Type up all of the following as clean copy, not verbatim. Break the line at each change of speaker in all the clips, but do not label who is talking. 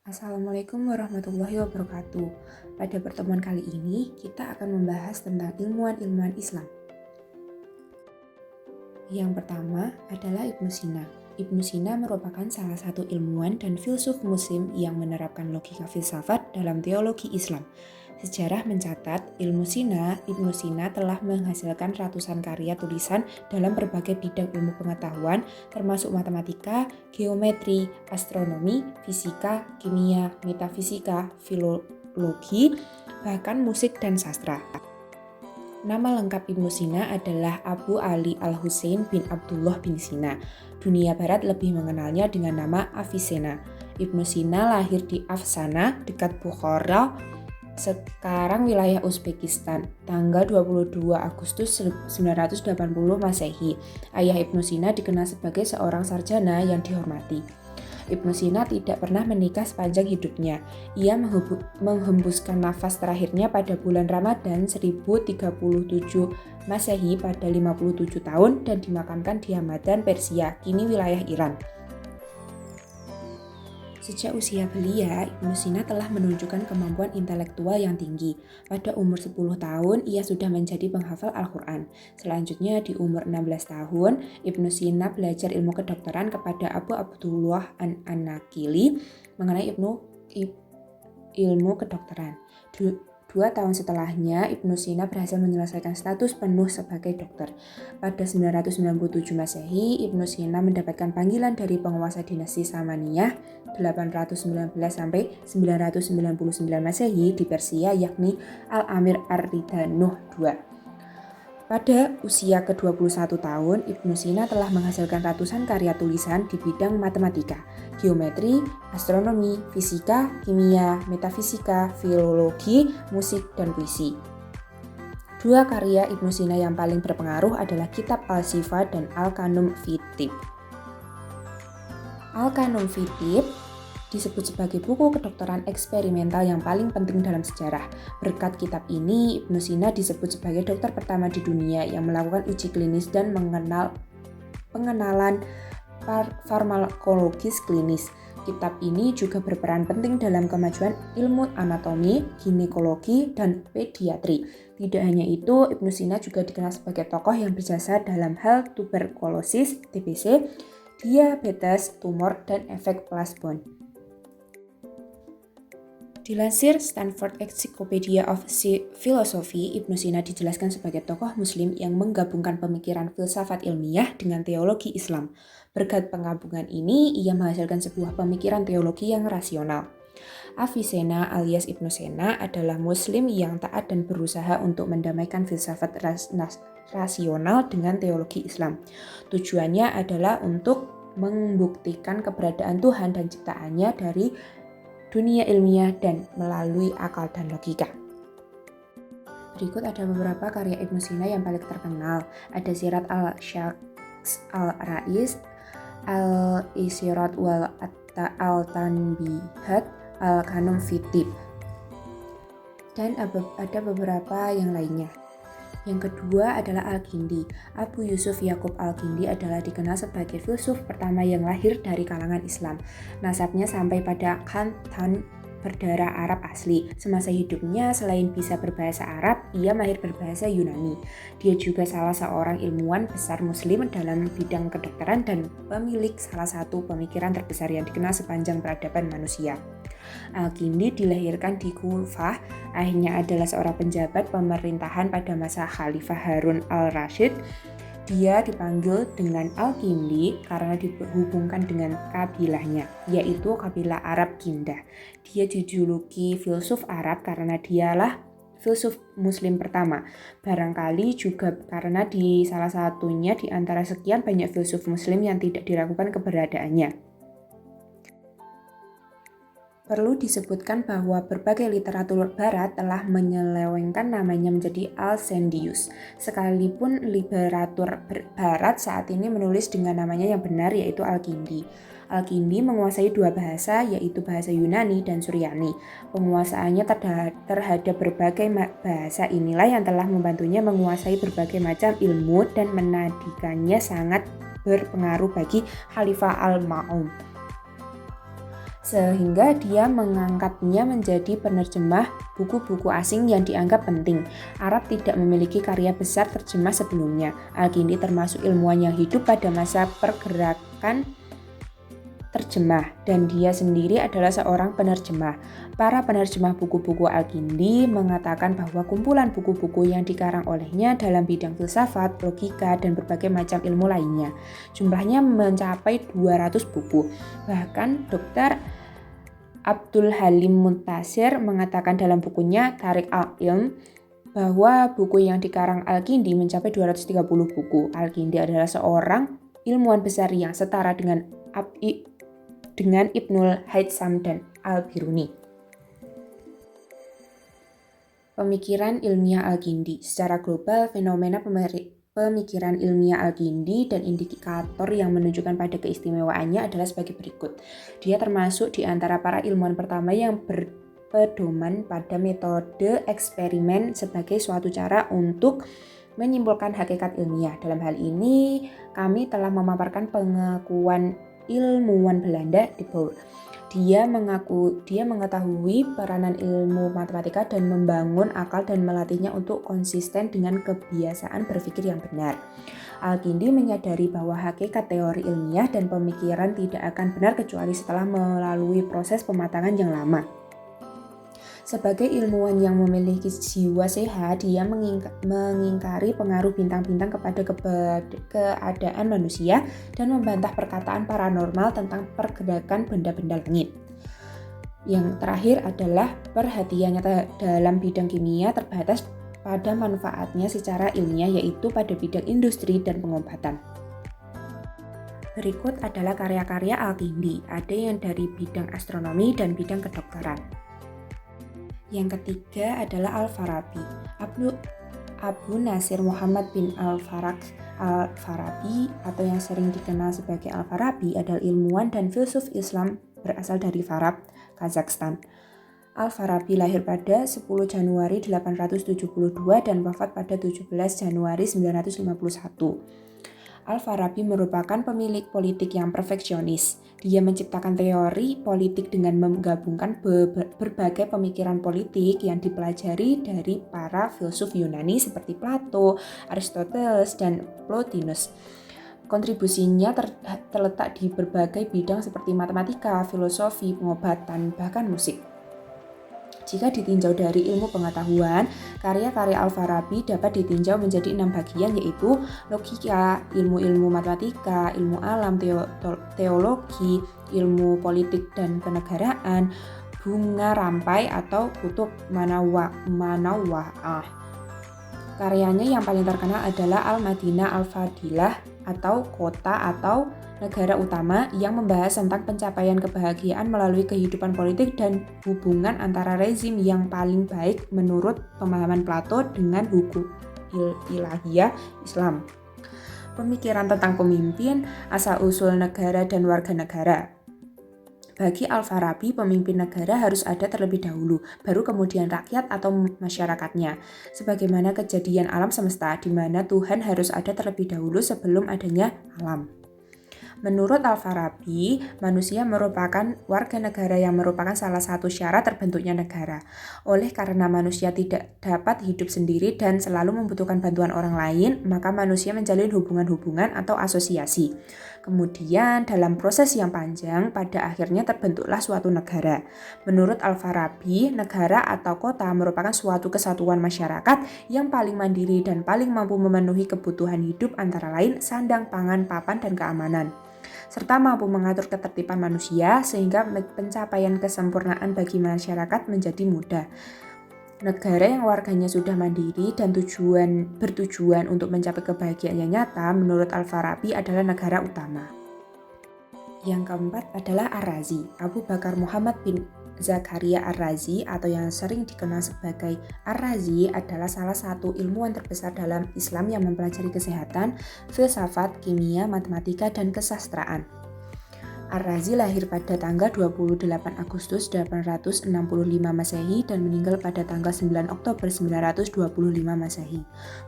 Assalamualaikum warahmatullahi wabarakatuh. Pada pertemuan kali ini, kita akan membahas tentang ilmuwan-ilmuwan Islam. Yang pertama adalah Ibnu Sina. Ibnu Sina merupakan salah satu ilmuwan dan filsuf muslim yang menerapkan logika filsafat dalam teologi Islam. Sejarah mencatat, Ibnu Sina telah menghasilkan ratusan karya tulisan dalam berbagai bidang ilmu pengetahuan, termasuk matematika, geometri, astronomi, fisika, kimia, metafisika, filologi, bahkan musik dan sastra. Nama lengkap Ibnu Sina adalah Abu Ali Al-Husain bin Abdullah bin Sina. Dunia Barat lebih mengenalnya dengan nama Avicenna. Ibnu Sina lahir di Afsana, dekat Bukhara, sekarang wilayah Uzbekistan, tanggal 22 Agustus 980 Masehi. Ayah Ibnu Sina dikenal sebagai seorang sarjana yang dihormati. Ibnu Sina tidak pernah menikah sepanjang hidupnya. Ia menghembuskan nafas terakhirnya pada bulan Ramadan 1037 Masehi pada 57 tahun dan dimakamkan di Hamadan, Persia, kini wilayah Iran. Sejak usia belia, Ibnu Sina telah menunjukkan kemampuan intelektual yang tinggi. Pada umur 10 tahun, ia sudah menjadi penghafal Al-Quran. Selanjutnya, di umur 16 tahun, Ibnu Sina belajar ilmu kedokteran kepada Abu Abdullah An-Nakili mengenai ilmu kedokteran. 2 tahun setelahnya, Ibnu Sina berhasil menyelesaikan status penuh sebagai dokter. Pada 997 Masehi, Ibnu Sina mendapatkan panggilan dari penguasa dinasti Samaniyah 819 sampai 999 Masehi di Persia, yakni Al-Amir Ar-Ridha Nuh II. Pada usia ke-21 tahun, Ibnu Sina telah menghasilkan ratusan karya tulisan di bidang matematika, geometri, astronomi, fisika, kimia, metafisika, filologi, musik, dan puisi. 2 karya Ibnu Sina yang paling berpengaruh adalah Kitab Al-Shifa dan Al-Kanum fi Tibb. Al-Kanum fi Tibb disebut sebagai buku kedokteran eksperimental yang paling penting dalam sejarah. Berkat kitab ini, Ibnu Sina disebut sebagai dokter pertama di dunia yang melakukan uji klinis dan pengenalan farmakologis klinis. Kitab ini juga berperan penting dalam kemajuan ilmu anatomi, ginekologi, dan pediatri. Tidak hanya itu, Ibnu Sina juga dikenal sebagai tokoh yang berjasa dalam hal tuberkulosis, TBC, diabetes, tumor, dan efek plasbon. Dilansir Stanford Encyclopedia of Philosophy, Ibnu Sina dijelaskan sebagai tokoh muslim yang menggabungkan pemikiran filsafat ilmiah dengan teologi Islam. Berkat penggabungan ini, ia menghasilkan sebuah pemikiran teologi yang rasional. Avicenna alias Ibnu Sina adalah muslim yang taat dan berusaha untuk mendamaikan filsafat rasional dengan teologi Islam. Tujuannya adalah untuk membuktikan keberadaan Tuhan dan ciptaannya dari dunia ilmiah dan melalui akal dan logika. Berikut ada beberapa karya Ibnu Sina yang paling terkenal. Ada Sirat al-Syakhs al-Rais, Al-Isirat wal Al-Tanbihat, Al-Kanum fi Tibb. Dan ada beberapa yang lainnya. Yang kedua adalah Al-Kindi. Abu Yusuf Yakub Al-Kindi adalah dikenal sebagai filsuf pertama yang lahir dari kalangan Islam. Nasabnya sampai pada Khantan berdarah Arab asli. Semasa hidupnya, selain bisa berbahasa Arab, ia mahir berbahasa Yunani. Dia juga salah seorang ilmuwan besar muslim dalam bidang kedokteran dan pemilik salah satu pemikiran terbesar yang dikenal sepanjang peradaban manusia. Al-Kindi dilahirkan di Kufah. Ayahnya adalah seorang penjabat pemerintahan pada masa Khalifah Harun al-Rashid. Dia dipanggil dengan Al-Kindi karena dihubungkan dengan kabilahnya, yaitu kabilah Arab Kindah. Dia dijuluki filsuf Arab karena dialah filsuf muslim pertama. Barangkali juga karena di salah satunya di antara sekian banyak filsuf muslim yang tidak diragukan keberadaannya. Perlu disebutkan bahwa berbagai literatur barat telah menyelewengkan namanya menjadi Alcendius. Sekalipun literatur barat saat ini menulis dengan namanya yang benar, yaitu Al-Kindi. Al-Kindi menguasai 2 bahasa, yaitu bahasa Yunani dan Suryani. Penguasaannya terhadap berbagai bahasa inilah yang telah membantunya menguasai berbagai macam ilmu dan menadikannya sangat berpengaruh bagi Khalifah Al-Ma'mun. sehingga dia mengangkatnya menjadi penerjemah buku-buku asing yang dianggap penting. Arab tidak memiliki karya besar terjemah sebelumnya. Al-Kindi termasuk ilmuwan yang hidup pada masa pergerakan terjemah, dan dia sendiri adalah seorang penerjemah. Para penerjemah buku-buku Al-Kindi mengatakan bahwa kumpulan buku-buku yang dikarang olehnya dalam bidang filsafat, logika, dan berbagai macam ilmu lainnya. Jumlahnya mencapai 200 buku. Bahkan Dr. Abdul Halim Muntasir mengatakan dalam bukunya Tarik al-Ilm bahwa buku yang dikarang Al-Kindi mencapai 230 buku. Al-Kindi adalah seorang ilmuwan besar yang setara dengan Ibnul Haytham dan Al-Biruni. Pemikiran ilmiah Al-Kindi. Secara global, fenomena pemikiran ilmiah Al-Kindi dan indikator yang menunjukkan pada keistimewaannya adalah sebagai berikut. Dia termasuk di antara para ilmuwan pertama yang berpedoman pada metode eksperimen sebagai suatu cara untuk menyimpulkan hakikat ilmiah. Dalam hal ini, kami telah memaparkan pengakuan ilmuwan Belanda De Boer. Dia mengetahui peranan ilmu matematika dan membangun akal dan melatihnya untuk konsisten dengan kebiasaan berpikir yang benar. Al-Kindi menyadari bahwa hakikat teori ilmiah dan pemikiran tidak akan benar kecuali setelah melalui proses pematangan yang lama. Sebagai ilmuwan yang memiliki jiwa sehat, dia mengingkari pengaruh bintang-bintang kepada keadaan manusia dan membantah perkataan paranormal tentang pergerakan benda-benda langit. Yang terakhir adalah perhatiannya dalam bidang kimia terbatas pada manfaatnya secara ilmiah, yaitu pada bidang industri dan pengobatan. Berikut adalah karya-karya Al-Kindi, ada yang dari bidang astronomi dan bidang kedokteran. Yang ketiga adalah Al-Farabi. Abu Nasir Muhammad bin Al-Farabi atau yang sering dikenal sebagai Al-Farabi adalah ilmuwan dan filsuf Islam berasal dari Farab, Kazakhstan. Al-Farabi lahir pada 10 Januari 872 dan wafat pada 17 Januari 951. Al-Farabi merupakan pemilik politik yang perfeksionis. Dia menciptakan teori politik dengan menggabungkan berbagai pemikiran politik yang dipelajari dari para filsuf Yunani seperti Plato, Aristoteles, dan Plotinus. Kontribusinya terletak di berbagai bidang seperti matematika, filosofi, pengobatan, bahkan musik. Jika ditinjau dari ilmu pengetahuan, karya-karya Al-Farabi dapat ditinjau menjadi 6 bagian, yaitu logika, ilmu-ilmu matematika, ilmu alam, teologi, ilmu politik dan kenegaraan, bunga rampai atau kutub manawwa'ah. Karyanya yang paling terkenal adalah Al-Madinah Al-Fadilah atau kota atau negara utama yang membahas tentang pencapaian kebahagiaan melalui kehidupan politik dan hubungan antara rezim yang paling baik menurut pemahaman Plato dengan hukum ilahiyah Islam. Pemikiran tentang pemimpin, asal-usul negara dan warga negara. Bagi Al-Farabi, pemimpin negara harus ada terlebih dahulu, baru kemudian rakyat atau masyarakatnya. Sebagaimana kejadian alam semesta, di mana Tuhan harus ada terlebih dahulu sebelum adanya alam. Menurut Al-Farabi, manusia merupakan warga negara yang merupakan salah satu syarat terbentuknya negara. Oleh karena manusia tidak dapat hidup sendiri dan selalu membutuhkan bantuan orang lain, maka manusia menjalin hubungan-hubungan atau asosiasi. Kemudian dalam proses yang panjang, pada akhirnya terbentuklah suatu negara. Menurut Al-Farabi, negara atau kota merupakan suatu kesatuan masyarakat yang paling mandiri dan paling mampu memenuhi kebutuhan hidup antara lain sandang, pangan, papan, dan keamanan, serta mampu mengatur ketertiban manusia sehingga pencapaian kesempurnaan bagi masyarakat menjadi mudah. Negara yang warganya sudah mandiri dan bertujuan untuk mencapai kebahagiaan yang nyata menurut Al-Farabi adalah negara utama. Yang keempat adalah Ar-Razi. Abu Bakar Muhammad bin Zakaria Ar-Razi atau yang sering dikenal sebagai Ar-Razi adalah salah satu ilmuwan terbesar dalam Islam yang mempelajari kesehatan, filsafat, kimia, matematika, dan kesastraan. Ar-Razi lahir pada tanggal 28 Agustus 865 Masehi dan meninggal pada tanggal 9 Oktober 925 Masehi.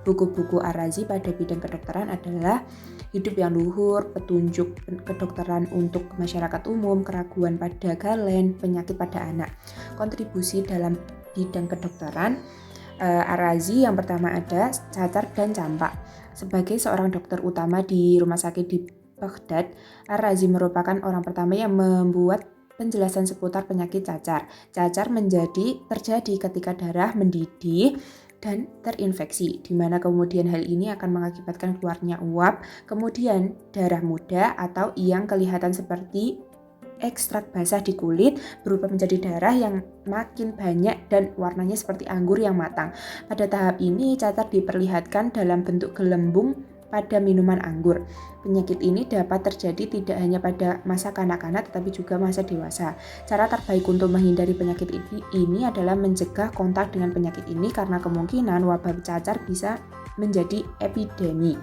Buku-buku Ar-Razi pada bidang kedokteran adalah Hidup yang Luhur, Petunjuk Kedokteran untuk Masyarakat Umum, Keraguan pada Galen, Penyakit pada Anak. Kontribusi dalam bidang kedokteran Ar-Razi yang pertama ada cacar dan campak. Sebagai seorang dokter utama di rumah sakit di Baghdad, Ar-Razi merupakan orang pertama yang membuat penjelasan seputar penyakit cacar. Cacar terjadi ketika darah mendidih dan terinfeksi, di mana kemudian hal ini akan mengakibatkan keluarnya uap, kemudian darah muda atau yang kelihatan seperti ekstrak basah di kulit berubah menjadi darah yang makin banyak dan warnanya seperti anggur yang matang. Pada tahap ini, cacar diperlihatkan dalam bentuk gelembung pada minuman anggur. Penyakit ini dapat terjadi tidak hanya pada masa kanak-kanak tetapi juga masa dewasa. Cara terbaik untuk menghindari penyakit ini adalah mencegah kontak dengan penyakit ini karena kemungkinan wabah cacar bisa menjadi epidemi.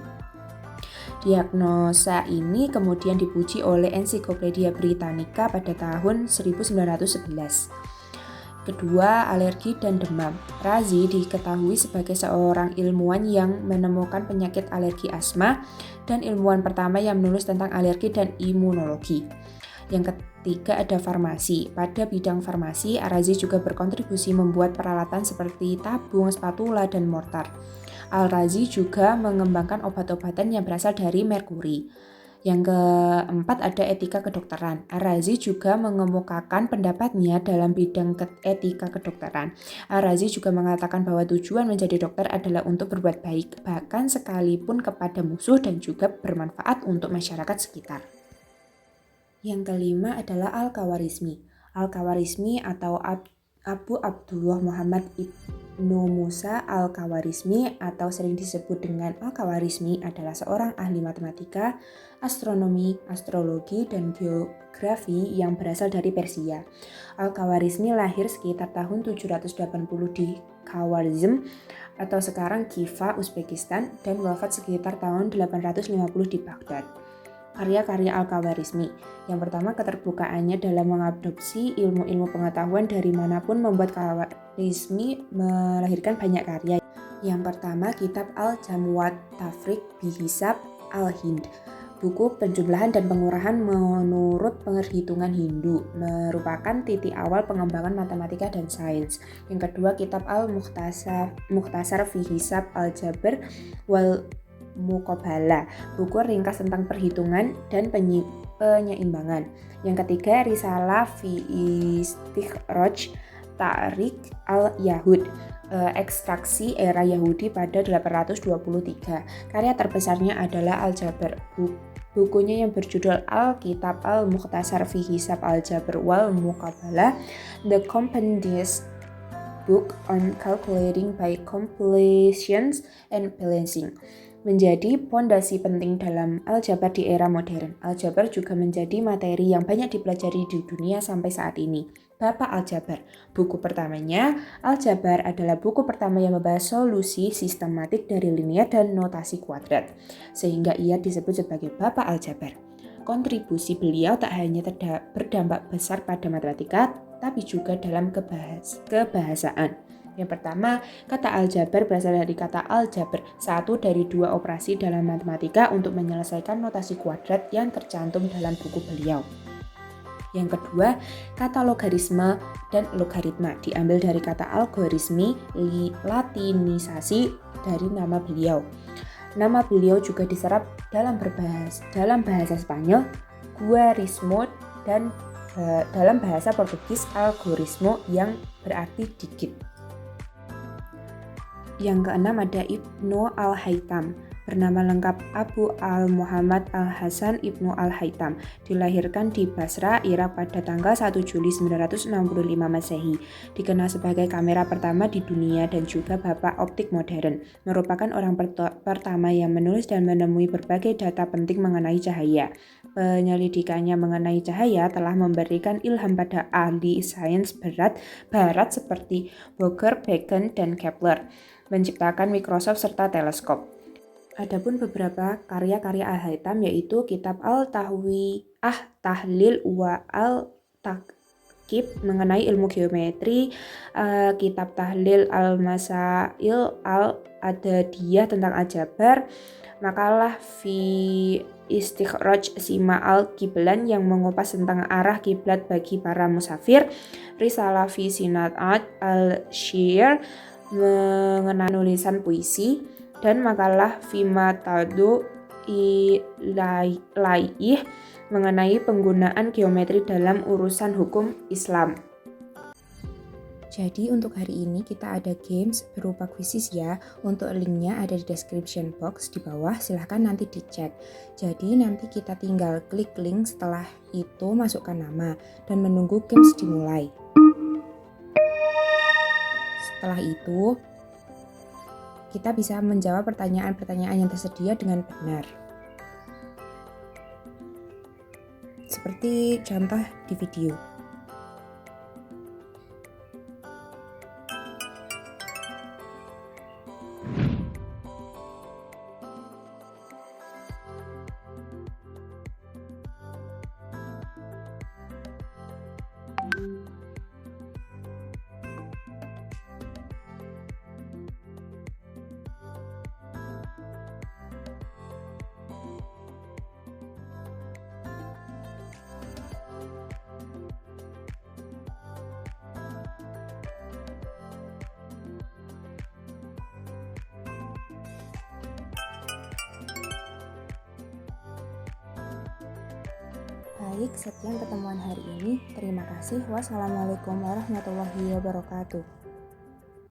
Diagnosa ini kemudian dipuji oleh Ensiklopedia Britannica pada tahun 1911. Kedua, alergi dan demam. Razi diketahui sebagai seorang ilmuwan yang menemukan penyakit alergi asma dan ilmuwan pertama yang menulis tentang alergi dan imunologi. Yang ketiga ada farmasi. Pada bidang farmasi, Ar-Razi juga berkontribusi membuat peralatan seperti tabung, spatula, dan mortar. Ar-Razi juga mengembangkan obat-obatan yang berasal dari merkuri. Yang keempat ada etika kedokteran. Ar-Razi juga mengemukakan pendapatnya dalam bidang etika kedokteran. Ar-Razi juga mengatakan bahwa tujuan menjadi dokter adalah untuk berbuat baik, bahkan sekalipun kepada musuh dan juga bermanfaat untuk masyarakat sekitar. Yang kelima adalah Al-Khawarizmi. Al-Khawarizmi atau Abu Abdullah Muhammad Ibnu Musa Al-Khawarizmi atau sering disebut dengan Al-Khawarizmi adalah seorang ahli matematika, astronomi, astrologi, dan geografi yang berasal dari Persia. Al-Khawarizmi lahir sekitar tahun 780 di Khawarizm atau sekarang Khiva, Uzbekistan, dan wafat sekitar tahun 850 di Baghdad. Karya-karya Al-Khawarizmi. Yang pertama, keterbukaannya dalam mengadopsi ilmu-ilmu pengetahuan dari manapun membuat Khawarizmi melahirkan banyak karya. Yang pertama, kitab Al-Jam' Tafriq Bihisab Al-Hind. Buku penjumlahan dan pengurahan menurut penghitungan Hindu merupakan titik awal pengembangan matematika dan sains. Yang kedua, kitab Al-Mukhtasar fi Hisab Al-Jabr wal Muqabalah, buku ringkas tentang perhitungan dan penyeimbangan. Yang ketiga, Risalah fi Istikhraj Ta'rik al-Yahud, ekstraksi era Yahudi pada 823. Karya terbesarnya adalah Al-Jabr. Bukunya yang berjudul Al-Kitab Al-Mukhtasar fi Hisab Al-Jabr wal Muqabalah, The Compendious Book on Calculating by Completions and Balancing, menjadi pondasi penting dalam aljabar di era modern. Aljabar juga menjadi materi yang banyak dipelajari di dunia sampai saat ini. Bapak Aljabar. Buku pertamanya, Aljabar adalah buku pertama yang membahas solusi sistematik dari linear dan notasi kuadrat, sehingga ia disebut sebagai Bapak Aljabar. Kontribusi beliau tak hanya berdampak besar pada matematika, tapi juga dalam kebahasaan. Yang pertama, kata aljabar berasal dari kata aljabr, satu dari dua operasi dalam matematika untuk menyelesaikan notasi kuadrat yang tercantum dalam buku beliau. Yang kedua, kata logarisme dan logaritma diambil dari kata algorismi, latinisasi dari nama beliau. Nama beliau juga diserap dalam bahasa Spanyol, guarismo, dan dalam bahasa Portugis, algorismo yang berarti dikit. Yang keenam ada Ibnu Al-Haytham, bernama lengkap Abu Al-Muhammad Al-Hasan Ibnu Al-Haytham, dilahirkan di Basra, Irak pada tanggal 1 Juli 965 Masehi. Dikenal sebagai kamera pertama di dunia dan juga bapak optik modern. Merupakan orang pertama yang menulis dan menemui berbagai data penting mengenai cahaya. Penyelidikannya mengenai cahaya telah memberikan ilham pada ahli sains barat seperti Boger, Bacon, dan Kepler, menciptakan mikroskop serta teleskop. Adapun beberapa karya-karya Al-Haytham yaitu kitab Al-Tahwi'ah Tahlil wa Al-Taqib mengenai ilmu geometri, kitab Tahlil Al-Masail Al-Adadiyah tentang aljabar, makalah fi Istikhraj Sima Al-Kiblan yang mengupas tentang arah kiblat bagi para musafir, risalah fi Sinat Al-Syi'r mengenai nulisan puisi, dan makalah Fima Tadu Ilaih mengenai penggunaan geometri dalam urusan hukum Islam. Jadi untuk hari ini kita ada games berupa quizzes ya. Untuk linknya ada di description box di bawah, silahkan nanti dicek. Jadi nanti kita tinggal klik link, setelah itu masukkan nama dan menunggu games dimulai. Setelah itu kita bisa menjawab pertanyaan-pertanyaan yang tersedia dengan benar. Seperti contoh di video. Baik, sekian pertemuan hari ini. Terima kasih. Wassalamualaikum warahmatullahi wabarakatuh.